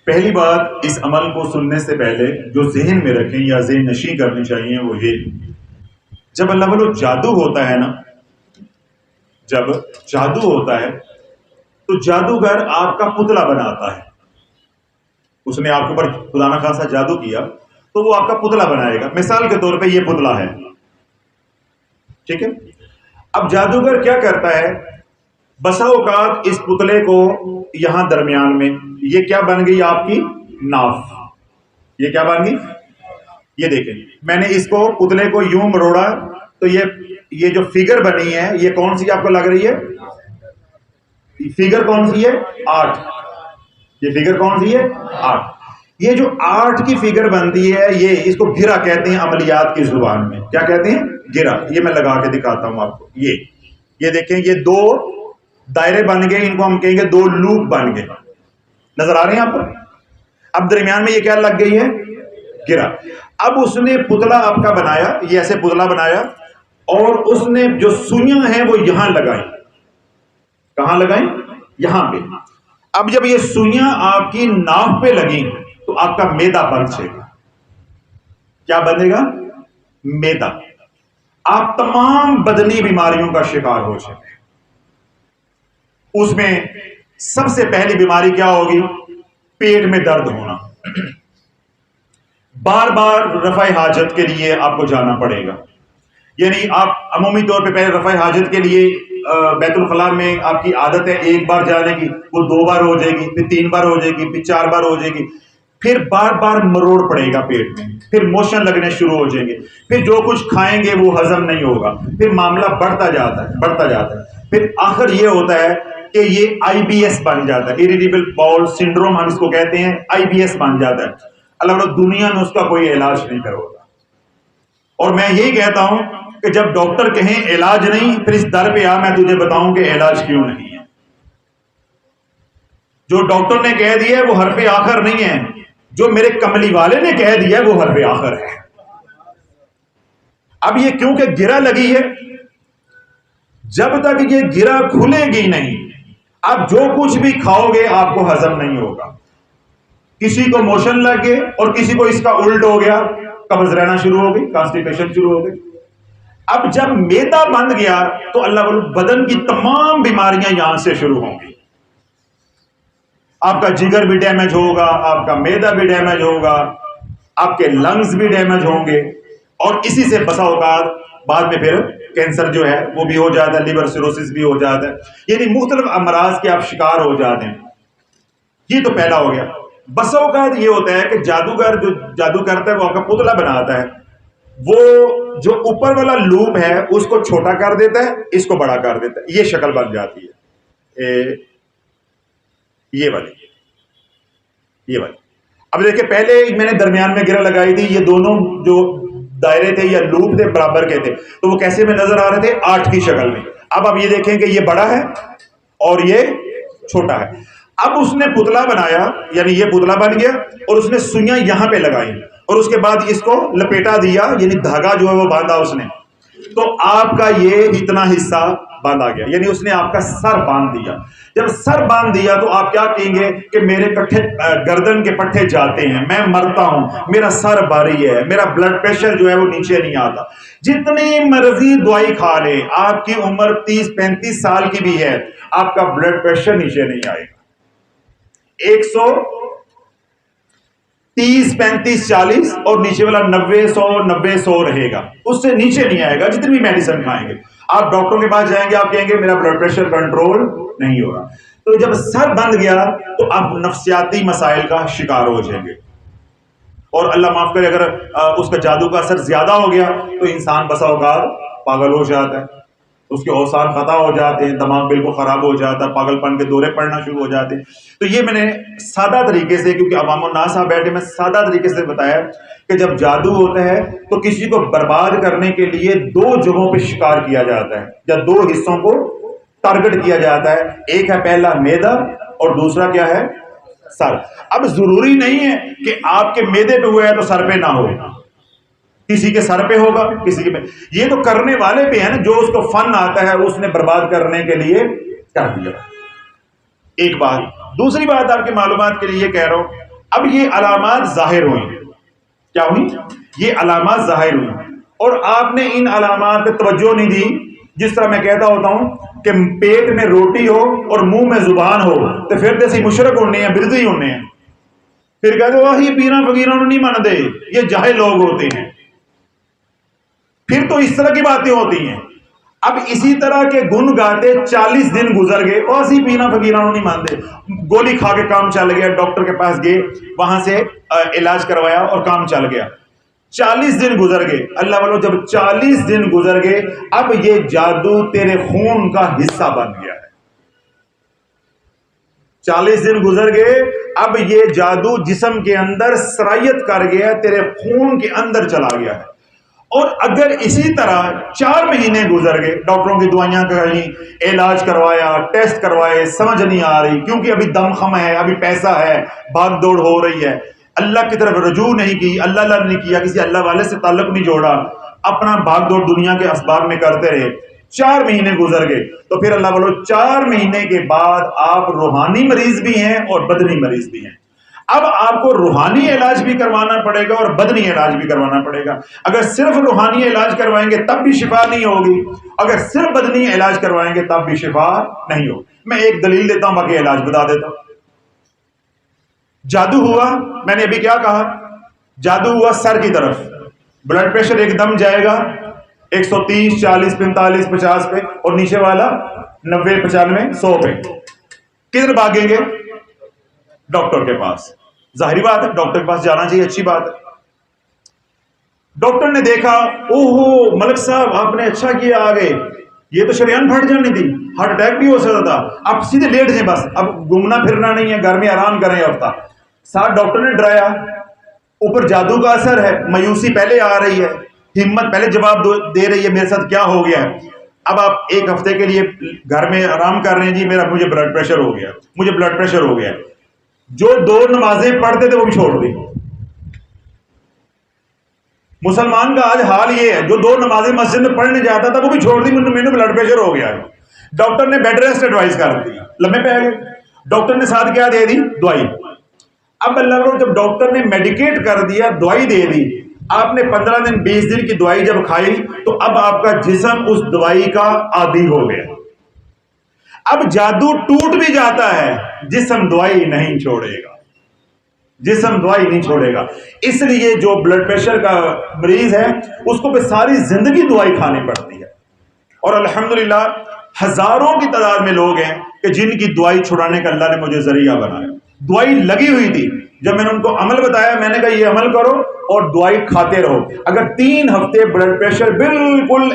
پہلی بات اس عمل کو سننے سے پہلے جو ذہن میں رکھیں یا ذہن نشیں کرنی چاہیے وہ یہ، جب اللہ والو جادو ہوتا ہے نا، جب جادو ہوتا ہے تو جادوگر آپ کا پتلا بناتا ہے. اس نے آپ کے اوپر خدا نہ خاصا جادو کیا تو وہ آپ کا پتلا بنائے گا. مثال کے طور پہ یہ پتلا ہے، ٹھیک ہے. اب جادوگر کیا کرتا ہے، بسا اوقات اس پتلے کو یہاں درمیان میں یہ کیا بن گئی آپ کی ناف. یہ کیا بن گئی، یہ دیکھیں میں نے اس کو پتلے کو یوں مروڑا تو یہ جو فگر بنی ہے یہ کون سی آپ کو لگ رہی ہے، فگر کون سی ہے 8. یہ فگر کون سی ہے 8. یہ جو 8 کی فگر بنتی ہے یہ اس کو گرا کہتے ہیں عملیات کی زبان میں. کیا کہتے ہیں، گرا. یہ میں لگا کے دکھاتا ہوں آپ کو. یہ دیکھیں یہ 2 دائرے بن گئے، ان کو ہم کہیں گے 2 لوپ بن گئے. نظر آ رہے ہیں آپ کو. اب درمیان میں یہ کیا لگ گئی ہے، گرا. اب اس نے پتلا آپ کا بنایا، یہ ایسے پتلا بنایا اور اس نے جو سوئیاں ہیں وہ یہاں لگائیں. کہاں لگائیں، یہاں پہ. اب جب یہ سوئیاں آپ کی ناف پہ لگیں تو آپ کا میدا بن جائے گا. کیا بنے گا، میدا. آپ تمام بدنی بیماریوں کا شکار ہو جائیں گے. اس میں سب سے پہلی بیماری کیا ہوگی، پیٹ میں درد ہونا. بار بار رفع حاجت کے لیے آپ کو جانا پڑے گا. یعنی آپ عمومی طور پہ پہلے رفع حاجت کے لیے بیت الخلاء میں آپ کی عادت ہے 1 بار جانے کی، وہ 2 بار ہو جائے گی، پھر 3 بار ہو جائے گی، پھر 4 بار ہو جائے گی. پھر بار بار مروڑ پڑے گا پیٹ میں، پھر موشن لگنے شروع ہو جائیں گے، پھر جو کچھ کھائیں گے وہ ہضم نہیں ہوگا، پھر معاملہ بڑھتا جاتا ہے. پھر آخر یہ ہوتا ہے کہ یہ آئی بی ایس بن جاتا ہے، اریٹیبل باؤل سنڈروم ہم اس کو کہتے ہیں. آئی بی ایس بن جاتا ہے. اللہ دنیا میں اس کا کوئی علاج نہیں کرواتا. اور میں یہی کہتا ہوں کہ جب ڈاکٹر کہیں علاج نہیں، پھر اس در پہ آ میں تجھے بتاؤں کہ علاج کیوں نہیں ہے. جو ڈاکٹر نے کہہ دیا ہے وہ حرف آخر نہیں ہے، جو میرے کملی والے نے کہہ دیا ہے وہ حرف آخر ہے. اب یہ کیونکہ گرا لگی ہے، جب تک یہ گرا کھلے گی نہیں، اب جو کچھ بھی کھاؤ گے آپ کو ہضم نہیں ہوگا. کسی کو موشن لگ گئے اور کسی کو اس کا الٹ ہو گیا، قبض رہنا شروع ہو گئی، کانسٹیپیشن شروع ہو گئی. اب جب میدا بند گیا تو اللہ بدن کی تمام بیماریاں یہاں سے شروع ہوں گی. آپ کا جگر بھی ڈیمیج ہوگا، آپ کا میدا بھی ڈیمیج ہوگا، آپ کے لنگز بھی ڈیمیج ہوں گے، اور اسی سے بسا اوقات بعد میں پھر کینسر جو ہے وہ بھی ہو جاتا ہے، لیور سیروسس بھی ہو جاتا ہے. یعنی مختلف امراض کے آپ شکار ہو جاتے ہیں. یہ تو پہلا ہو گیا. بسا اوقات یہ ہوتا ہے کہ جادوگر جو جادو کرتا ہے وہ آپ کا پتلا بناتا ہے، وہ جو اوپر والا لوپ ہے اس کو چھوٹا کر دیتا ہے، اس کو بڑا کر دیتا ہے، یہ شکل بن جاتی ہے. یہ والی اب دیکھیں پہلے میں نے درمیان میں گرہ لگائی تھی، یہ دونوں جو دائرے تھے یا لوپ تھے برابر کے تھے تو وہ کیسے میں نظر آ رہے تھے، 8 کی شکل میں. اب آپ یہ دیکھیں کہ یہ بڑا ہے اور یہ چھوٹا ہے. اب اس نے پتلا بنایا، یعنی یہ پتلا بن گیا اور اس نے سوئیاں یہاں پہ لگائی اور اس کے بعد اس کو لپیٹا دیا، یعنی دھاگا جو ہے وہ باندھا اس نے. تو آپ کا یہ اتنا حصہ باندھا گیا، یعنی اس نے آپ کا سر باندھ دیا. جب سر باندھ دیا تو آپ کیا کہیں گے کہ میرے گردن کے پٹھے جاتے ہیں، میں مرتا ہوں، میرا سر بھاری ہے، میرا بلڈ پریشر جو ہے وہ نیچے نہیں آتا. جتنی مرضی دوائی کھا لے، آپ کی عمر 30-35 سال کی بھی ہے، آپ کا بلڈ پریشر نیچے نہیں آئے گا. 130-35-40 اور نیچے والا 90-100 رہے گا، اس سے نیچے نہیں آئے گا جتنی بھی میڈیسن کھائیں گے. آپ ڈاکٹروں کے پاس جائیں گے، آپ کہیں گے میرا بلڈ پریشر کنٹرول نہیں ہو رہا. تو جب سر بند گیا تو آپ نفسیاتی مسائل کا شکار ہو جائیں گے. اور اللہ معاف کرے اگر اس کا جادو کا اثر زیادہ ہو گیا تو انسان بسا اوقات پاگل ہو جاتا ہے، اس کے اوصاف خطا ہو جاتے ہیں، دماغ بالکل خراب ہو جاتا ہے، پاگل پن کے دورے پڑنا شروع ہو جاتے ہیں. تو یہ میں نے سادہ طریقے سے، کیونکہ عوام الناس آپ بیٹھے، میں سادہ طریقے سے بتایا کہ جب جادو ہوتا ہے تو کسی کو برباد کرنے کے لیے 2 جگہوں پہ شکار کیا جاتا ہے یا 2 حصوں کو ٹارگٹ کیا جاتا ہے. ایک ہے پہلا میدا اور دوسرا کیا ہے، سر. اب ضروری نہیں ہے کہ آپ کے میدے پہ ہوا ہے تو سر پہ نہ ہو، کسی کے سر پہ ہوگا، کسی کے پہ. یہ تو کرنے والے پہ ہے نا، جو اس کو فن آتا ہے اس نے برباد کرنے کے لیے کر دیا. ایک بات. دوسری بات آپ کی معلومات کے لیے کہہ رہا ہوں، اب یہ علامات ظاہر ہوئی، کیا ہوئی؟ یہ علامات ظاہر ہوئی، اور آپ نے ان علامات پہ توجہ نہیں دی. جس طرح میں کہتا ہوتا ہوں کہ پیٹ میں روٹی ہو اور منہ میں زبان ہو تو پھر جیسے مشرک ہونے ہیں، بردی ہونے ہیں. پھر کہتے ہو یہ پیرا فقیروں نہیں مانتے، یہ جاہل لوگ ہوتے ہیں. پھر تو اس طرح کی باتیں ہوتی ہیں. اب اسی طرح کے گن گاتے 40 دن گزر گئے، اور اسی پینا فقیرانوں نہیں مانتے. گولی کھا کے کام چل گیا، ڈاکٹر کے پاس گئے، وہاں سے علاج کروایا اور کام چل گیا. 40 دن گزر گئے. اللہ والو جب 40 دن گزر گئے، اب یہ جادو تیرے خون کا حصہ بن گیا ہے. 40 دن گزر گئے، اب یہ جادو جسم کے اندر سرایت کر گیا، تیرے خون کے اندر چلا گیا ہے. اور اگر اسی طرح 4 مہینے گزر گئے، ڈاکٹروں کی دوائیاں کہیں، علاج کروایا، ٹیسٹ کروائے، سمجھ نہیں آ رہی، کیونکہ ابھی دم خم ہے، ابھی پیسہ ہے، بھاگ دوڑ ہو رہی ہے، اللہ کی طرف رجوع نہیں کی، اللہ نہیں کیا، کسی اللہ والے سے تعلق نہیں جوڑا، اپنا بھاگ دوڑ دنیا کے اسباب میں کرتے رہے. 4 مہینے گزر گئے تو پھر اللہ والو 4 مہینے کے بعد آپ روحانی مریض بھی ہیں اور بدنی مریض بھی ہیں. اب آپ کو روحانی علاج بھی کروانا پڑے گا اور بدنی علاج بھی کروانا پڑے گا. اگر صرف روحانی علاج کروائیں گے تب بھی شفا نہیں ہوگی، اگر صرف بدنی علاج کروائیں گے تب بھی شفا نہیں ہوگی. میں ایک دلیل دیتا ہوں، باقی علاج بتا دیتا ہوں. جادو ہوا، میں نے ابھی کیا کہا؟ جادو ہوا سر کی طرف، بلڈ پریشر ایک دم جائے گا 130 40 45 50 پہ، اور نیچے والا 90 95 100 پہ. کدھر بھاگیں گے؟ ڈاکٹر کے پاس. ظاہری بات ہے ڈاکٹر کے پاس جانا چاہیے، اچھی بات ہے. ڈاکٹر نے دیکھا، اوہو ملک صاحب آپ نے اچھا کیا، آگے یہ تو شریان پھٹ جانی تھی، ہارٹ اٹیک بھی ہو سکتا تھا، اب سیدھے لیٹ جائیں، بس اب گھومنا پھرنا نہیں ہے، گھر میں آرام کریں ہفتہ. ساتھ ڈاکٹر نے ڈرایا، اوپر جادو کا اثر ہے، مایوسی پہلے آ رہی ہے، ہمت پہلے جواب دے رہی ہے میرے ساتھ کیا ہو گیا ہے. اب آپ 1 ہفتے کے لیے گھر میں آرام کر رہے ہیں، جی مجھے بلڈ پریشر ہو گیا، مجھے بلڈ پریشر ہو گیا. جو 2 نمازیں پڑھتے تھے وہ بھی چھوڑ دی. مسلمان کا آج حال یہ ہے، جو 2 نمازیں مسجد میں پڑھنے جاتا تھا وہ بھی چھوڑ دی، مجھے بلڈ پریشر ہو گیا ہے. ڈاکٹر نے بیڈ ریسٹ ایڈوائز کر دی، لمبے پہ گئے. ڈاکٹر نے ساتھ کیا دے دی؟ دوائی. اب اللہ کو جب ڈاکٹر نے میڈیکیٹ کر دیا، دوائی دے دی، آپ نے 15 دن 20 دن کی دوائی جب کھائی تو اب آپ کا جسم اس دوائی کا عادی ہو گیا. اب جادو ٹوٹ بھی جاتا ہے، جسم دوائی نہیں چھوڑے گا، جسم دوائی نہیں چھوڑے گا. اس لیے جو بلڈ پریشر کا مریض ہے اس کو پہ ساری زندگی دوائی کھانی پڑتی ہے. اور الحمدللہ ہزاروں کی تعداد میں لوگ ہیں کہ جن کی دوائی چھڑانے کا اللہ نے مجھے ذریعہ بنایا. دوائی لگی ہوئی تھی، جب میں نے ان کو عمل بتایا میں نے کہا یہ عمل کرو اور دوائی کھاتے رہو. اگر 3 ہفتے بلڈ پریشر بالکل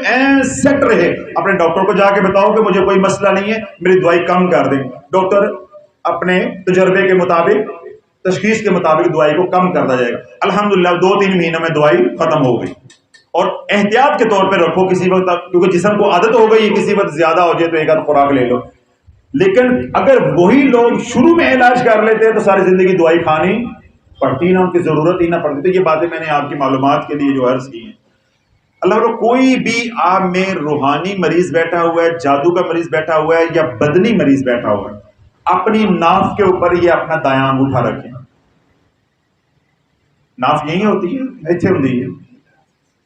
سیٹ رہے، اپنے ڈاکٹر کو جا کے بتاؤ کہ مجھے کوئی مسئلہ نہیں ہے، میری دوائی کم کر دیں. ڈاکٹر اپنے تجربے کے مطابق، تشخیص کے مطابق دوائی کو کم کرتا جائے گا. الحمدللہ 2-3 مہینوں میں دوائی ختم ہو گئی. اور احتیاط کے طور پہ رکھو کسی وقت، کیونکہ جسم کو عادت ہو گئی، کسی وقت زیادہ ہو جائے تو ایک آدھ خوراک لے لو. لیکن اگر وہی لوگ شروع میں علاج کر لیتے تو ساری زندگی دوائی کھانی پڑتی نہ، ان کی ضرورت ہی نہ پڑتی. تو یہ باتیں میں نے آپ کی معلومات کے لیے جو عرض کی ہیں. اللہ تعالیٰ کوئی بھی آپ میں روحانی مریض بیٹھا ہوا ہے، جادو کا مریض بیٹھا ہوا ہے یا بدنی مریض بیٹھا ہوا ہے، اپنی ناف کے اوپر یہ اپنا دایاں انگوٹھا رکھیں. ناف یہی ہوتی ہے، ایتھے ہوتی ہے.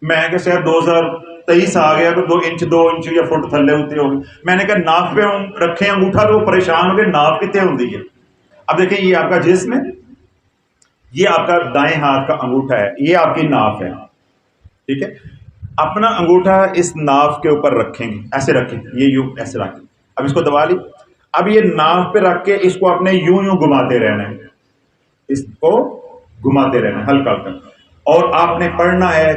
میں کہ شاید 2023 آ گیا تو 2 انچ 2 انچ یا فٹ تھلے ہوتے ہو گئے. میں نے کہا ناف پہ رکھیں انگوٹھا تو وہ پریشان ہو گئے، ناف کتنے ہوتی ہے. اب دیکھیں یہ آپ کا جسم ہے، یہ آپ کا دائیں ہاتھ کا انگوٹھا ہے، یہ آپ کی ناف ہے، ٹھیک ہے. اپنا انگوٹھا اس ناف کے اوپر رکھیں گے، ایسے رکھیں، یہ یوں ایسے رکھیں. اب اس کو دبا لی. اب یہ ناف پہ رکھ کے اس کو اپنے یوں گھماتے رہنا ہے، اس کو گھماتے رہنا ہے ہلکا ہلکا. اور آپ نے پڑھنا ہے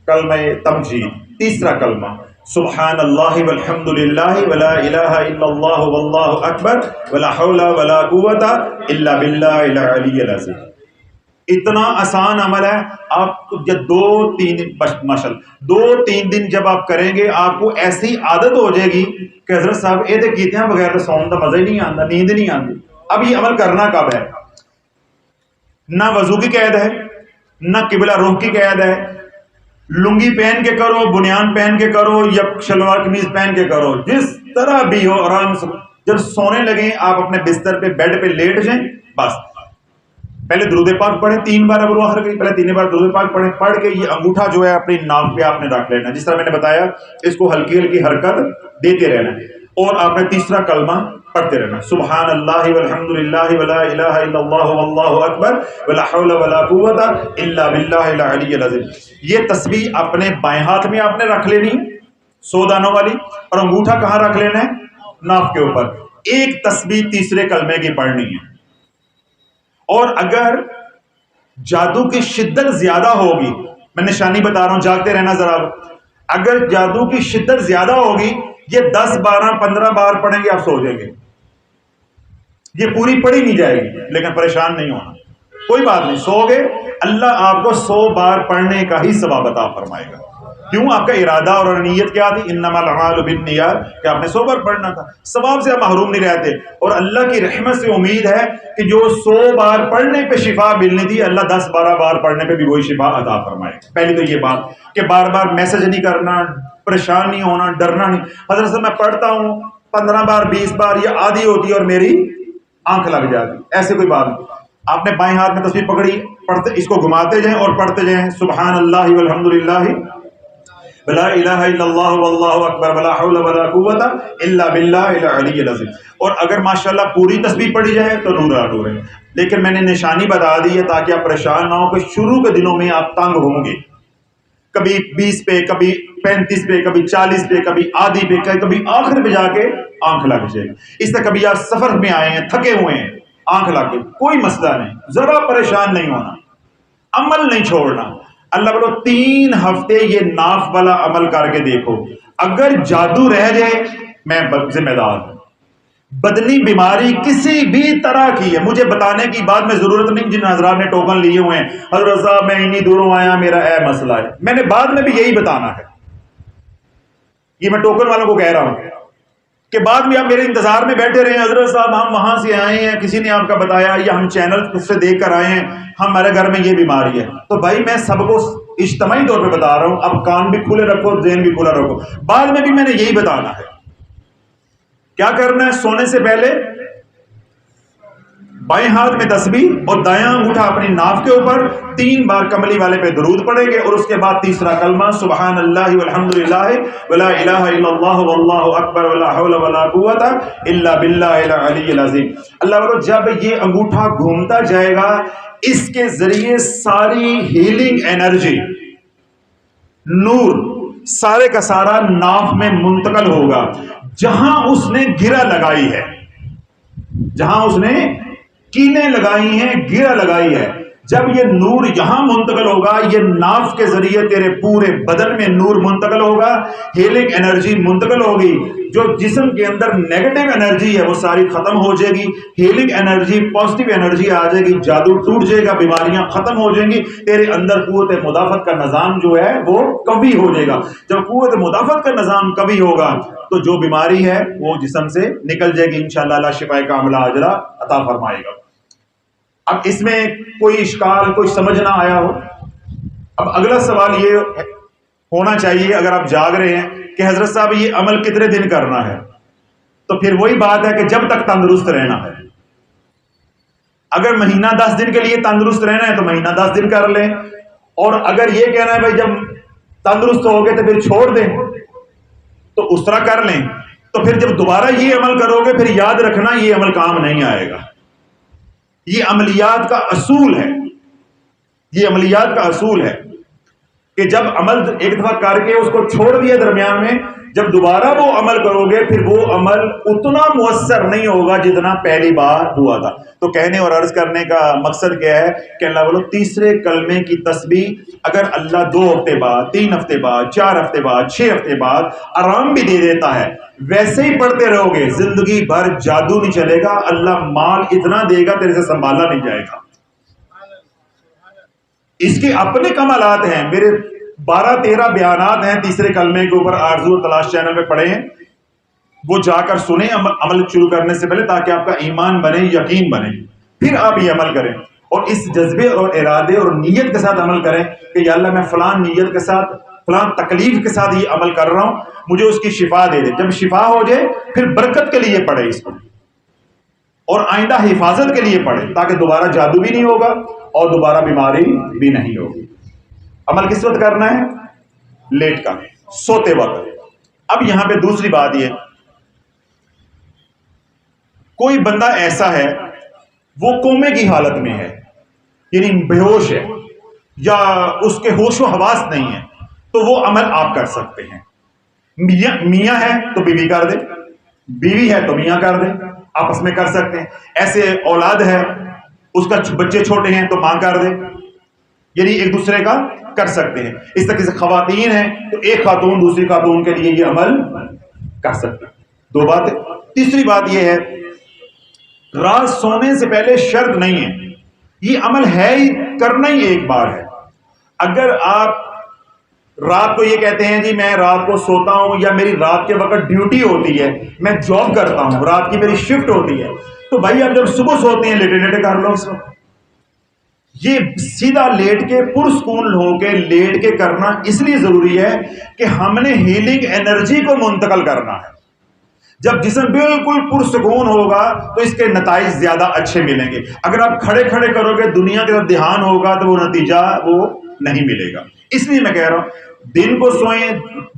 کلمہ تمجید، تیسرا کلمہ، سبحان اللہ والحمد للہ ولا الہ الا اللہ واللہ اکبر ولا حول ولا قوت الا باللہ العلی العظیم. اتنا آسان عمل ہے. آپ جب 2-3 دن جب آپ کریں گے آپ کو ایسی عادت ہو جائے گی کہ حضرت صاحب یہ تو کیتے ہیں بغیر سون کا مزہ ہی نہیں آتا، نیند نہیں آتی. اب یہ عمل کرنا کب ہے؟ نہ وضو کی قید ہے، نہ قبلہ رخ کی قید ہے. لنگی پہن کے کرو، بنیان پہن کے کرو یا شلوار قمیض پہن کے کرو، جس طرح بھی ہو آرام سے. جب سونے لگیں آپ اپنے بستر پہ بیڈ پہ لیٹ جائیں، بس پہلے درود پاک پڑھیں 3 بار، اب آخر کی پہلے 3 بار درود پاک پڑھیں، پڑھ کے یہ انگوٹھا جو ہے اپنی ناک پہ آپ نے رکھ لینا، جس طرح میں نے بتایا اس کو ہلکی ہلکی حرکت دیتے رہنا، اور آپ نے تیسرا کلمہ پڑھتے رہنا، سبحان اللہ والحمد للہ ولا الہ الا اللہ واللہ اکبر ولا حول ولا قوت الا باللہ العلی العظیم۔ یہ تسبیح اپنے بائیں ہاتھ میں آپ نے رکھ لینی 100 دانوں والی، اور انگوٹھا کہاں رکھ لینا ہے؟ ناف کے اوپر۔ ایک تسبیح تیسرے کلمے کی پڑھنی ہے، اور اگر جادو کی شدت زیادہ ہوگی، میں نشانی بتا رہا ہوں، جاگتے رہنا ذرا، اگر جادو کی شدت زیادہ ہوگی یہ 10 12 15 بار پڑھیں گے آپ سو جائیں گے، یہ پوری پڑھی نہیں جائے گی، لیکن پریشان نہیں ہونا، کوئی بات نہیں، سو گے اللہ آپ کو 100 بار پڑھنے کا ہی ثواب عطا فرمائے گا۔ کیوں؟ آپ کا ارادہ اور نیت کیا تھی؟ انما الاعمال بالنیات، کہ آپ نے 100 بار پڑھنا تھا، ثواب سے آپ محروم نہیں رہتے، اور اللہ کی رحمت سے امید ہے کہ جو 100 بار پڑھنے پہ شفا ملنی تھی اللہ 10 12 بار پڑھنے پہ بھی وہی شفا عطا فرمائے گا۔ پہلی تو یہ بات کہ بار بار میسج نہیں کرنا، پریشان نہیں ہونا، ڈرنا نہیں۔ حضرت صاحب میں پڑھتا ہوں 15 بار 20 بار یہ عادی ہوتی ہے اور میری آنکھ لگ جاتی، ایسے کوئی بات نہیں۔ آپ نے بائیں ہاتھ میں تسبیح پکڑی، پڑھتے اس کو گھماتے جائیں اور پڑھتے جائیں، سبحان اللہ والحمد للہ ولا الہ الا اللہ واللہ اکبر ولا حول ولا قوت الا باللہ العلی العظیم۔ اور اگر ماشاءاللہ پوری تسبیح پڑھی جائے تو نور نور ہے، لیکن میں نے نشانی بتا دی ہے تاکہ آپ پریشان نہ ہو کہ شروع کے دنوں میں آپ تنگ ہوں گے، کبھی 20 پہ، کبھی 35 پہ، کبھی 40 پہ، کبھی آدھی پہ، کبھی آخر پہ جا کے آنکھ لگ جائے گی۔ اس طرح کبھی آپ سفر میں آئے ہیں، تھکے ہوئے ہیں، آنکھ لگ گئی، کوئی مسئلہ نہیں، ذرا پریشان نہیں ہونا، عمل نہیں چھوڑنا۔ اللہ بولو 3 ہفتے یہ ناف والا عمل کر کے دیکھو، اگر جادو رہ جائے میں ذمہ دار ہوں۔ بدنی بیماری کسی بھی طرح کی ہے، مجھے بتانے کی بات میں ضرورت نہیں، جن حضرات نے ٹوکن لیے ہوئے ہیں حضرت صاحب میں اتنی دوروں آیا میرا مسئلہ ہے، میں نے بعد میں بھی یہی بتانا ہے، یہ میں ٹوکن والوں کو کہہ رہا ہوں کہ بعد میں آپ میرے انتظار میں بیٹھے رہے ہیں، حضرت صاحب ہم وہاں سے آئے ہیں، کسی نے آپ کا بتایا، یا ہم چینل سے دیکھ کر آئے ہیں، ہمارے گھر میں یہ بیماری ہے، تو بھائی میں سب کو اجتماعی طور پہ بتا رہا ہوں، اب کان بھی کھلے رکھو، ذہن بھی کھلا رکھو، بعد میں بھی میں نے یہی بتانا ہے۔ کیا کرنا ہے؟ سونے سے پہلے بائیں ہاتھ میں تسبیح اور دایاں انگوٹھا اپنی ناف کے اوپر 3 بار کملی والے پہ درود پڑھیں گے، اور اس کے بعد تیسرا کلمہ سبحان اللہ والحمد للہ ولا الہ الا اللہ واللہ اکبر ولا حول ولا قوت الا باللہ العلی العظیم۔ اللہ بولو جب یہ انگوٹھا گھومتا جائے گا اس کے ذریعے ساری ہیلنگ انرجی، نور سارے کا سارا ناف میں منتقل ہوگا، جہاں اس نے گرہ لگائی ہے، جہاں اس نے کیلیں لگائی ہیں، گرہ لگائی ہے، جب یہ نور یہاں منتقل ہوگا، یہ ناف کے ذریعے تیرے پورے بدن میں نور منتقل ہوگا، ہیلنگ انرجی منتقل ہوگی، جو جسم کے اندر نیگیٹو انرجی ہے وہ ساری ختم ہو جائے گی، ہیلنگ انرجی، پازیٹیو انرجی آ جائے گی، جادو ٹوٹ جائے گا، بیماریاں ختم ہو جائیں گی، تیرے اندر قوت مدافعت کا نظام جو ہے وہ قوی ہو جائے گا۔ جب قوت مدافعت کا نظام قوی ہوگا تو جو بیماری ہے وہ جسم سے نکل جائے گی، انشاءاللہ اللہ شفا کاملہ عاجلہ عطا فرمائے گا۔ اب اس میں کوئی اشکال، کوئی سمجھ نہ آیا ہو، اب اگلا سوال یہ ہونا چاہیے اگر آپ جاگ رہے ہیں کہ حضرت صاحب یہ عمل کتنے دن کرنا ہے، تو پھر وہی بات ہے کہ جب تک تندرست رہنا ہے، اگر مہینہ 10 دن کے لیے تندرست رہنا ہے تو مہینہ 10 دن کر لیں، اور اگر یہ کہنا ہے بھائی جب تندرست ہو گئے تو پھر چھوڑ دیں تو اس طرح کر لیں، تو پھر جب دوبارہ یہ عمل کرو گے پھر یاد رکھنا یہ عمل کام نہیں آئے گا۔ یہ عملیات کا اصول ہے، یہ عملیات کا اصول ہے کہ جب عمل ایک دفعہ کر کے اس کو چھوڑ دیا درمیان میں، جب دوبارہ وہ عمل کرو گے پھر وہ عمل اتنا مؤثر نہیں ہوگا جتنا پہلی بار ہوا تھا۔ تو کہنے اور عرض کرنے کا مقصد کیا ہے کہ اللہ بولو تیسرے کلمے کی تسبیح اگر اللہ 2 ہفتے بعد، 3 ہفتے بعد، 4 ہفتے بعد، 6 ہفتے بعد آرام بھی دے دیتا ہے، ویسے ہی پڑھتے رہو گے زندگی بھر جادو نہیں چلے گا، اللہ مال اتنا دے گا تیرے سے سنبھالا نہیں جائے گا۔ اس کے اپنے کمالات ہیں، میرے 12-13 بیانات ہیں تیسرے کلمے کے اوپر، آرزو اور تلاش چینل پہ پڑھے ہیں، وہ جا کر سنیں عمل شروع کرنے سے پہلے، تاکہ آپ کا ایمان بنے، یقین بنے، پھر آپ یہ عمل کریں اور اس جذبے اور ارادے اور نیت کے ساتھ عمل کریں کہ یا اللہ میں فلان نیت کے ساتھ، فلان تکلیف کے ساتھ یہ عمل کر رہا ہوں، مجھے اس کی شفا دے دے۔ جب شفا ہو جائے پھر برکت کے لیے پڑھے اس کو، اور آئندہ حفاظت کے لیے پڑھیں تاکہ دوبارہ جادو بھی نہیں ہوگا اور دوبارہ بیماری بھی نہیں ہوگی۔ عمل کس وقت کرنا ہے؟ لیٹ کا، سوتے وقت۔ اب یہاں پہ دوسری بات یہ، کوئی بندہ ایسا ہے وہ کومے کی حالت میں ہے، یعنی بے ہوش ہے یا اس کے ہوش و حواس نہیں ہے، تو وہ عمل آپ کر سکتے ہیں۔ میاں ہے تو بیوی کر دے، بیوی ہے تو میاں کر دے، آپس میں کر سکتے ہیں۔ ایسے اولاد ہے، اس کا بچے چھوٹے ہیں تو ماں کر دے، یعنی ایک دوسرے کا کر سکتے ہیں۔ اس طرح سے خواتین ہیں تو ایک خاتون دوسری خاتون کے لیے یہ عمل کر سکتے ہیں۔ دو باتیں۔ تیسری بات یہ ہے، رات سونے سے پہلے شرط نہیں ہے، یہ عمل ہے ہی، کرنا ہی ایک بار ہے۔ اگر آپ رات کو یہ کہتے ہیں جی میں رات کو سوتا ہوں یا میری رات کے وقت ڈیوٹی ہوتی ہے، میں جاب کرتا ہوں، رات کی میری شفٹ ہوتی ہے، تو بھائی آپ جب صبح سوتے ہیں لیٹے لیٹے کر لو اس وقت۔ یہ سیدھا لیٹ کے پرسکون ہو کے لیٹ کے کرنا اس لیے ضروری ہے کہ ہم نے ہیلنگ انرجی کو منتقل کرنا ہے۔ جب جسم بالکل پرسکون ہوگا تو اس کے نتائج زیادہ اچھے ملیں گے۔ اگر آپ کھڑے کھڑے کرو گے، دنیا کی طرف دھیان ہوگا، تو وہ نتیجہ وہ نہیں ملے گا۔ اس لیے میں کہہ رہا ہوں دن کو سوئیں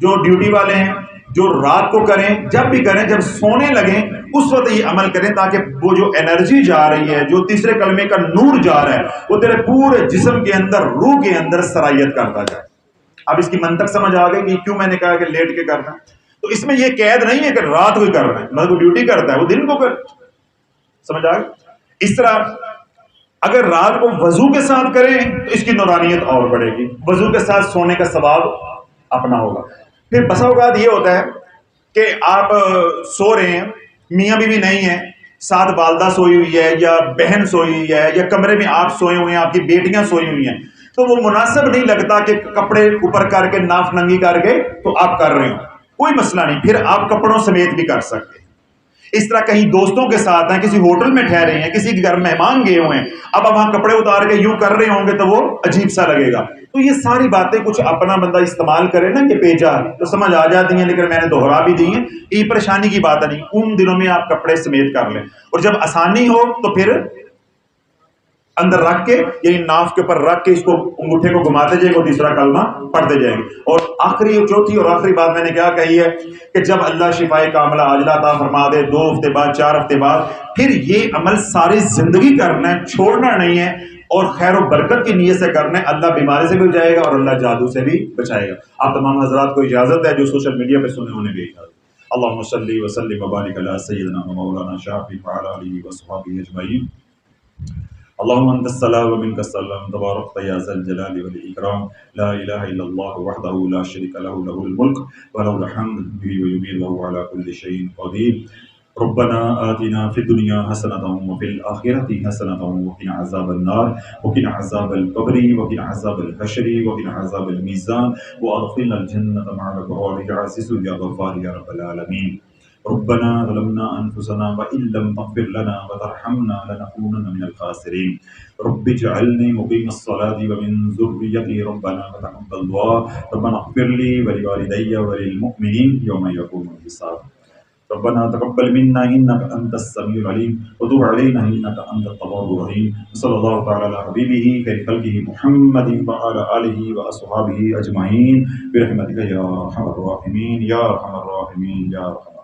جو ڈیوٹی والے ہیں، جو رات کو کریں، جب بھی کریں جب سونے لگیں اس وقت یہ عمل کریں تاکہ وہ جو انرجی جا رہی ہے، جو تیسرے کلمے کا نور جا رہا ہے، وہ تیرے پورے جسم کے اندر، روح کے اندر سرایت کرتا جائے۔ اب اس کی منطق سمجھ آ گئی کہ کیوں میں نے کہا کہ لیٹ کے کرنا۔ تو اس میں یہ قید نہیں ہے کہ رات کو کر رہے ہیں، مطلب وہ ڈیوٹی کرتا ہے وہ دن کو کر، سمجھ آ گئی۔ اس طرح اگر رات کو وضو کے ساتھ کریں تو اس کی نورانیت اور بڑھے گی، وضو کے ساتھ سونے کا ثواب اپنا ہوگا۔ پھر بسا اوقات یہ ہوتا ہے کہ آپ سو رہے ہیں، میاں بیوی نہیں ہے، ساتھ والدہ سوئی ہوئی ہے یا بہن سوئی ہوئی ہے یا کمرے میں آپ سوئے ہوئے ہیں، آپ کی بیٹیاں سوئی ہوئی ہیں، تو وہ مناسب نہیں لگتا کہ کپڑے اوپر کر کے ناف ننگی کر کے تو آپ کر رہے ہو، کوئی مسئلہ نہیں، پھر آپ کپڑوں سمیت بھی کر سکتے ہیں۔ اس طرح کہیں دوستوں کے ساتھ ہیں، کسی ہوٹل میں ٹھہرے ہیں، کسی کے گھر مہمان گئے ہوئے ہیں، اب وہاں کپڑے اتار کے یوں کر رہے ہوں گے تو وہ عجیب سا لگے گا۔ تو یہ ساری باتیں کچھ اپنا بندہ استعمال کرے نا کہ پیجا تو سمجھ آ جاتی ہیں، لیکن میں نے دوہرا بھی دی ہیں، یہ پریشانی کی بات نہیں۔ ان دنوں میں آپ کپڑے سمیت کر لیں، اور جب آسانی ہو تو پھر اندر رکھ کے، یعنی ناف کے اوپر رکھ کے اس کو انگوٹھے کو گھماتے جائیں گے، تیسرا کلمہ پڑھتے جائیں گے۔ اور آخری چوتھی اور آخری بات میں نے کیا کہی ہے کہ جب اللہ شفائے کاملہ عاجلہ عطا فرما دے 2 ہفتے بعد 4 ہفتے بعد، پھر یہ عمل ساری زندگی کرنا ہے، چھوڑنا نہیں ہے، اور خیر و برکت کی نیت سے کرنا ہے۔ اللہ بیماری سے بھی بچائے گا اور اللہ جادو سے بھی بچائے گا۔ آپ تمام حضرات کو اجازت ہے، جو سوشل میڈیا پہ سنے انہیں بھی اجازت۔ اللہم صلی وسلم وبارک علی سیدنا و مولانا شافی وعلی آلہ وصحبہ اجمعین۔ اللهم انت السلام ومنك السلام تبارك يا ذا الجلال والاكرام لا اله الا الله وحده لا شريك له له الملك وله الحمد يحيي ويميت وهو على كل شيء قدير ربنا آتنا في الدنيا حسنة وفي الآخرة حسنة وقنا عذاب النار وقنا عذاب القبر وقنا عذاب الحشر وقنا عذاب الميزان وأدخلنا الجنة مع الأبرار يا عزيز يا غفار يا رب العالمين ربنا ظلمنا أنفسنا وإن لم تغفر لنا وترحمنا لنكونن من الخاسرين رب اجعلني مقيم الصلاة ومن ذريتي ربنا وتقبل دعاء ربنا اغفر لي ولوالدي وللمؤمنين يوم يقوم الحساب ربنا تقبل منا إنك أنت السميع العليم وتب علينا إنك أنت التواب الرحيم صلى الله تعالى على حبيبه خير خلقه محمد وعلى آله وأصحابه أجمعين برحمتك يا أرحم الراحمين يا أرحم الراحمين يا أرحم